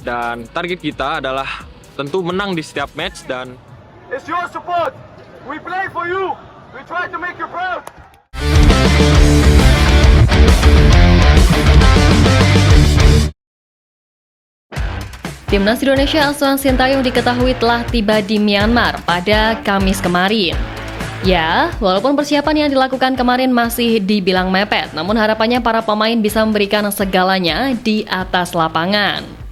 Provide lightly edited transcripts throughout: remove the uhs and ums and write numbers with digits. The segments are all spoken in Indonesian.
dan target kita adalah tentu menang di setiap match dan It's your support. We play for you. We try to make you proud. Timnas Indonesia Ahsan Sintayong diketahui telah tiba di Myanmar pada Kamis kemarin. Ya, walaupun persiapan yang dilakukan kemarin masih dibilang mepet, namun harapannya para pemain bisa memberikan segalanya di atas lapangan.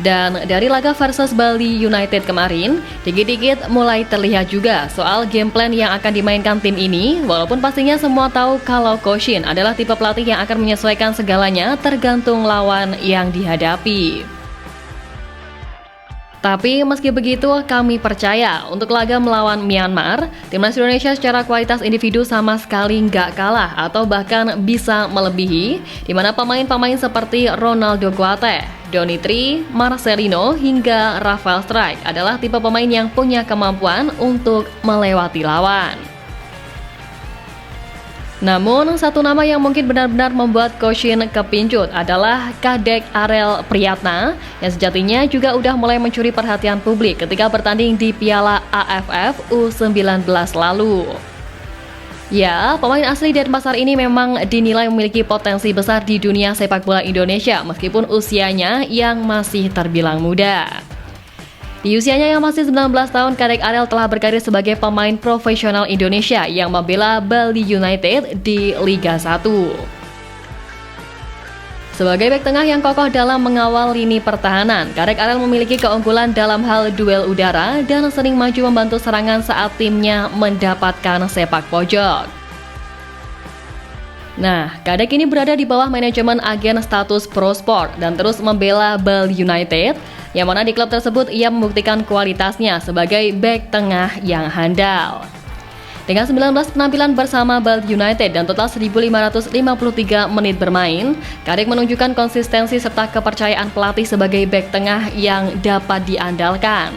Dan dari laga versus Bali United kemarin, dikit-dikit mulai terlihat juga soal game plan yang akan dimainkan tim ini, walaupun pastinya semua tahu kalau Coach Shin adalah tipe pelatih yang akan menyesuaikan segalanya tergantung lawan yang dihadapi. Tapi meski begitu, kami percaya untuk laga melawan Myanmar, Timnas Indonesia secara kualitas individu sama sekali nggak kalah atau bahkan bisa melebihi, di mana pemain-pemain seperti Ronaldo Kuate, Donny Tri, Marcelino, hingga Rafael Strijk adalah tipe pemain yang punya kemampuan untuk melewati lawan. Namun, satu nama yang mungkin benar-benar membuat Coach Shin kepincut adalah Kadek Arel Priyatna yang sejatinya juga udah mulai mencuri perhatian publik ketika bertanding di Piala AFF U19 lalu. Ya, pemain asli Denpasar ini memang dinilai memiliki potensi besar di dunia sepak bola Indonesia meskipun usianya yang masih terbilang muda. Di usianya yang masih 19 tahun, Kadek Arel telah berkarir sebagai pemain profesional Indonesia yang membela Bali United di Liga 1. Sebagai bek tengah yang kokoh dalam mengawal lini pertahanan, Kadek Arel memiliki keunggulan dalam hal duel udara dan sering maju membantu serangan saat timnya mendapatkan sepak pojok. Nah, Kadek ini berada di bawah manajemen agen status Pro Sport dan terus membela Bali United, yang mana di klub tersebut ia membuktikan kualitasnya sebagai bek tengah yang handal. Dengan 19 penampilan bersama Bali United dan total 1.553 menit bermain, Kadek menunjukkan konsistensi serta kepercayaan pelatih sebagai bek tengah yang dapat diandalkan.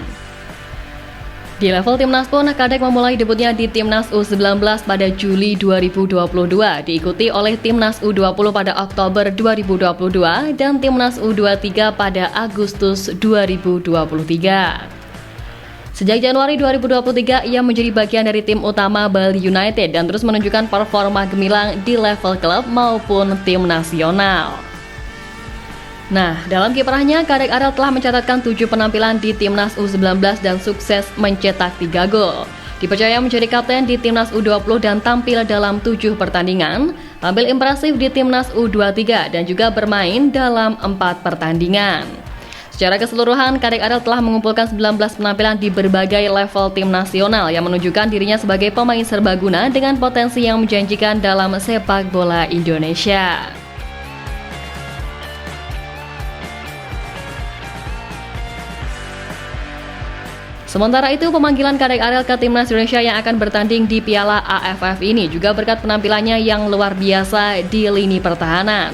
Di level timnas pun, Kadek memulai debutnya di Timnas U19 pada Juli 2022, diikuti oleh Timnas U20 pada Oktober 2022 dan Timnas U23 pada Agustus 2023. Sejak Januari 2023, ia menjadi bagian dari tim utama Bali United dan terus menunjukkan performa gemilang di level klub maupun tim nasional. Nah, dalam kiprahnya, Kadek Arel telah mencatatkan 7 penampilan di Timnas U19 dan sukses mencetak 3 gol. Dipercaya menjadi kapten di Timnas U20 dan tampil dalam 7 pertandingan, tampil impresif di Timnas U23 dan juga bermain dalam 4 pertandingan. Secara keseluruhan, Kadek Arel telah mengumpulkan 19 penampilan di berbagai level tim nasional yang menunjukkan dirinya sebagai pemain serbaguna dengan potensi yang menjanjikan dalam sepak bola Indonesia. Sementara itu, pemanggilan Kadek Arel ke Timnas Indonesia yang akan bertanding di Piala AFF ini juga berkat penampilannya yang luar biasa di lini pertahanan.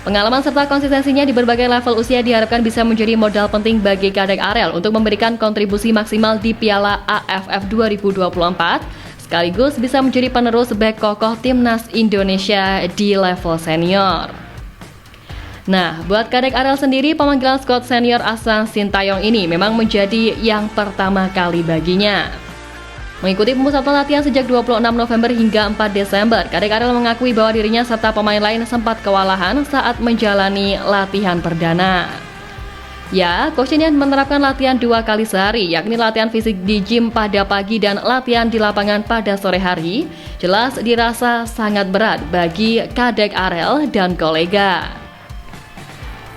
Pengalaman serta konsistensinya di berbagai level usia diharapkan bisa menjadi modal penting bagi Kadek Arel untuk memberikan kontribusi maksimal di Piala AFF 2024, sekaligus bisa menjadi penerus bek kokoh Timnas Indonesia di level senior. Nah, buat Kadek Arel sendiri, pemanggilan skuad senior Ahsan Sintayong ini memang menjadi yang pertama kali baginya. Mengikuti pemusatan latihan sejak 26 November hingga 4 Desember, Kadek Arel mengakui bahwa dirinya serta pemain lain sempat kewalahan saat menjalani latihan perdana. Ya, Coach Shin menerapkan latihan 2 kali sehari, yakni latihan fisik di gym pada pagi dan latihan di lapangan pada sore hari, jelas dirasa sangat berat bagi Kadek Arel dan kolega.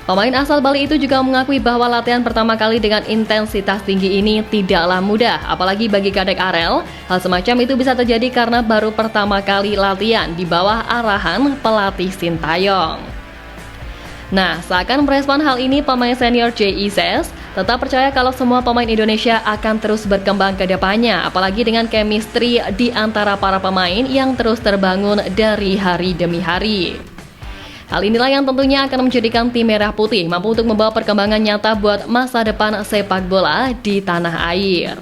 Pemain asal Bali itu juga mengakui bahwa latihan pertama kali dengan intensitas tinggi ini tidaklah mudah, apalagi bagi Kadek Arel. Hal semacam itu bisa terjadi karena baru pertama kali latihan di bawah arahan pelatih Sintayong. Nah, seakan merespon hal ini, pemain senior JICS tetap percaya kalau semua pemain Indonesia akan terus berkembang ke depannya, apalagi dengan chemistry di antara para pemain yang terus terbangun dari hari demi hari. Hal inilah yang tentunya akan menjadikan tim Merah Putih mampu untuk membawa perkembangan nyata buat masa depan sepak bola di tanah air.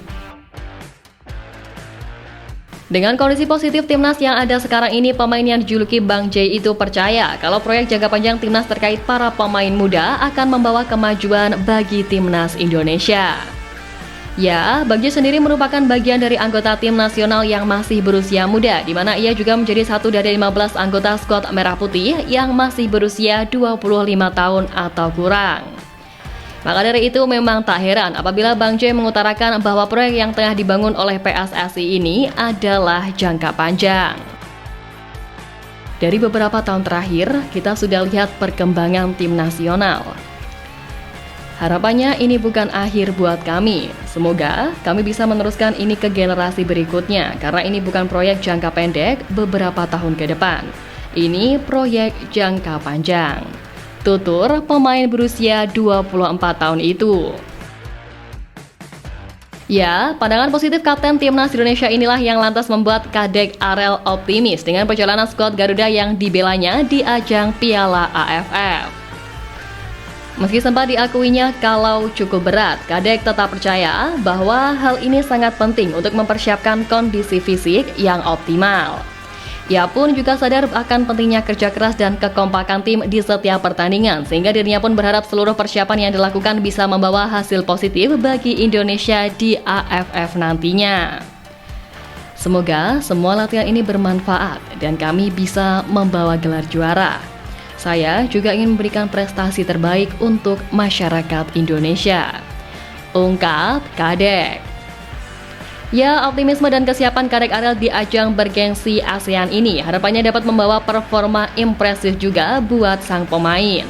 Dengan kondisi positif timnas yang ada sekarang ini, pemain yang dijuluki Bang J itu percaya kalau proyek jangka panjang timnas terkait para pemain muda akan membawa kemajuan bagi timnas Indonesia. Ya, Bang J sendiri merupakan bagian dari anggota tim nasional yang masih berusia muda, di mana ia juga menjadi satu dari 15 anggota skuad Merah Putih yang masih berusia 25 tahun atau kurang. Maka dari itu memang tak heran apabila Bang J mengutarakan bahwa proyek yang tengah dibangun oleh PSSI ini adalah jangka panjang. Dari beberapa tahun terakhir, kita sudah lihat perkembangan tim nasional. Harapannya ini bukan akhir buat kami. Semoga kami bisa meneruskan ini ke generasi berikutnya, karena ini bukan proyek jangka pendek beberapa tahun ke depan. Ini proyek jangka panjang. Tutur pemain berusia 24 tahun itu. Ya, pandangan positif Kapten Timnas Indonesia inilah yang lantas membuat Kadek Arel optimis dengan perjalanan skuad Garuda yang dibelanya di ajang Piala AFF. Meski sempat diakuinya kalau cukup berat, Kadek tetap percaya bahwa hal ini sangat penting untuk mempersiapkan kondisi fisik yang optimal. Ia pun juga sadar akan pentingnya kerja keras dan kekompakan tim di setiap pertandingan, sehingga dirinya pun berharap seluruh persiapan yang dilakukan bisa membawa hasil positif bagi Indonesia di AFF nantinya. Semoga semua latihan ini bermanfaat dan kami bisa membawa gelar juara. Saya juga ingin memberikan prestasi terbaik untuk masyarakat Indonesia, ungkap Kadek. Ya, optimisme dan kesiapan Kadek Arel di ajang bergengsi ASEAN ini harapannya dapat membawa performa impresif juga buat sang pemain.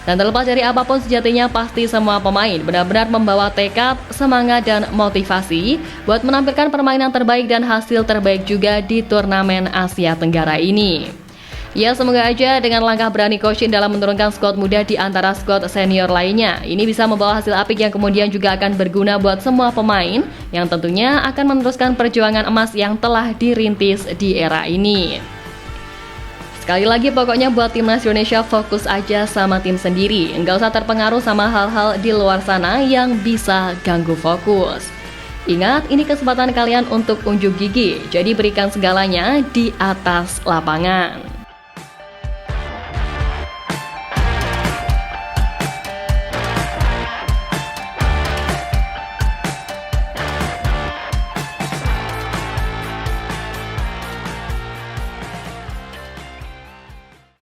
Dan terlepas dari apapun sejatinya pasti semua pemain benar-benar membawa tekad, semangat, dan motivasi buat menampilkan permainan terbaik dan hasil terbaik juga di turnamen Asia Tenggara ini. Ya, semoga aja dengan langkah berani Coach Shin dalam menurunkan skuad muda di antara skuad senior lainnya, ini bisa membawa hasil apik yang kemudian juga akan berguna buat semua pemain yang tentunya akan meneruskan perjuangan emas yang telah dirintis di era ini. Sekali lagi pokoknya buat Timnas Indonesia fokus aja sama tim sendiri, nggak usah terpengaruh sama hal-hal di luar sana yang bisa ganggu fokus. Ingat, ini kesempatan kalian untuk unjuk gigi, jadi berikan segalanya di atas lapangan.